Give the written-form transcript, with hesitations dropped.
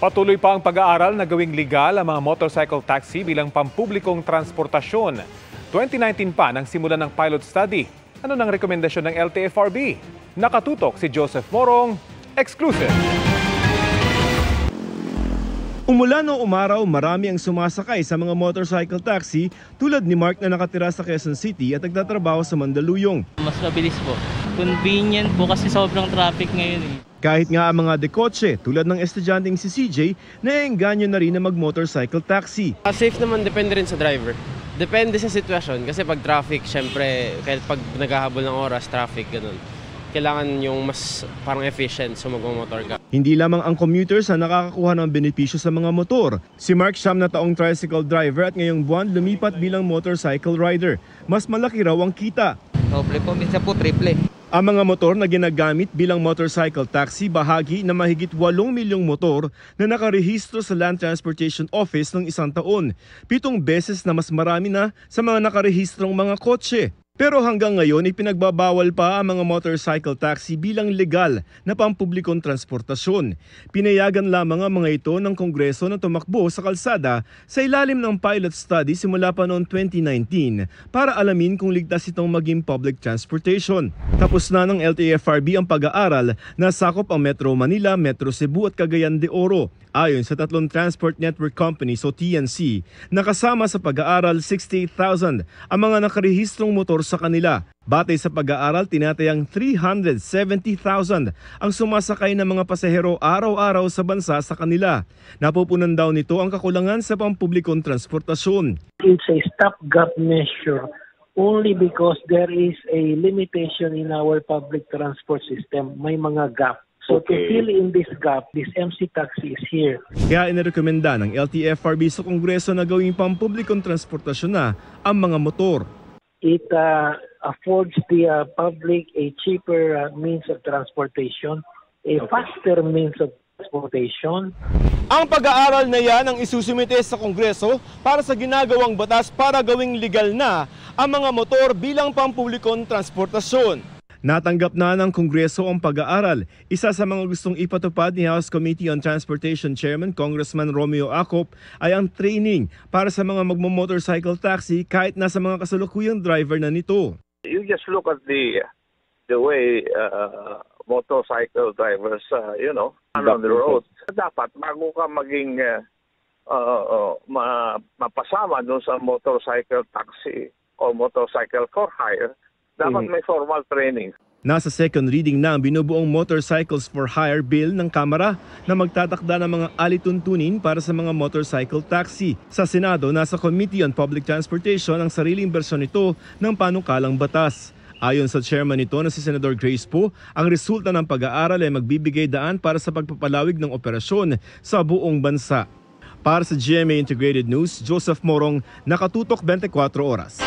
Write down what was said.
Patuloy pa ang pag-aaral na gawing legal ang mga motorcycle taxi bilang pampublikong transportasyon. 2019 pa nang simulan ng pilot study. Ano nang rekomendasyon ng LTFRB? Nakatutok si Joseph Morong, exclusive. Umulan o umaraw, marami ang sumasakay sa mga motorcycle taxi tulad ni Mark na nakatira sa Quezon City at nagtatrabaho sa Mandaluyong. Mas mabilis po. Convenient po kasi sobrang traffic ngayon eh. Kahit nga ang mga dekotse tulad ng estudyanteng si CJ, naengganyo na rin na mag-motorcycle taxi. Safe naman, depende rin sa driver. Depende sa sitwasyon kasi pag traffic, syempre, kahit pag naghahabol ng oras, traffic, ganun. Kailangan yung mas parang efficient so magmamotor ka. Hindi lamang ang commuters ang nakakakuha ng benepisyo sa mga motor. Si Mark siyam na taong tricycle driver at ngayong buwan lumipat bilang motorcycle rider. Mas malaki raw ang kita. Doble po, minsan po triple. Ang mga motor na ginagamit bilang motorcycle taxi bahagi na mahigit 8 milyong motor na nakarehistro sa Land Transportation Office ng isang taon. 7 beses na mas marami na sa mga nakarehistrong mga kotse. Pero hanggang ngayon ipinagbabawal pa ang mga motorcycle taxi bilang legal na pampublikong transportasyon. Pinayagan lamang ang mga ito ng Kongreso na tumakbo sa kalsada sa ilalim ng pilot study simula pa noong 2019 para alamin kung ligtas itong maging public transportation. Tapos na ng LTFRB ang pag-aaral na sakop ang Metro Manila, Metro Cebu at Cagayan de Oro. Ayon sa 3 transport network companies o TNC, nakasama sa pag-aaral 68,000 ang mga nakarehistrong motor sa kanila. Batay sa pag-aaral, tinatayang 370,000 ang sumasakay ng mga pasahero araw-araw sa bansa sa kanila. Napupunan daw nito ang kakulangan sa pampublikong transportasyon. It's a stopgap measure only because there is a limitation in our public transport system. May mga gap. So to fill in this gap, this MC taxi is here. Kaya inirekomenda ng LTFRB sa Kongreso na gawing pampublikong transportasyon na ang mga motor. It affords the public a cheaper means of transportation, a faster means of transportation. Ang pag-aaral na yan ang isusumite sa Kongreso para sa ginagawang batas para gawing legal na ang mga motor bilang pampublikong transportasyon. Natanggap na ng Kongreso ang pag-aaral. Isa sa mga gustong ipatupad ni House Committee on Transportation Chairman Congressman Romeo Acop ay ang training para sa mga magmo-motorcycle taxi kahit nasa mga kasalukuyang driver na nito. You just look at the way motorcycle drivers, on the road. Dapat bago ka maging mapasama doon sa motorcycle taxi o motorcycle for hire, dapat may formal training. Nasa second reading na ang binubuong Motorcycles for Hire Bill ng Kamara na magtatakda ng mga alituntunin para sa mga motorcycle taxi. Sa Senado, nasa Committee on Public Transportation ang sariling bersyon nito ng panukalang batas. Ayon sa chairman nito na si Senador Grace Poe, ang resulta ng pag-aaral ay magbibigay daan para sa pagpapalawig ng operasyon sa buong bansa. Para sa GMA Integrated News, Joseph Morong, Nakatutok 24 Oras.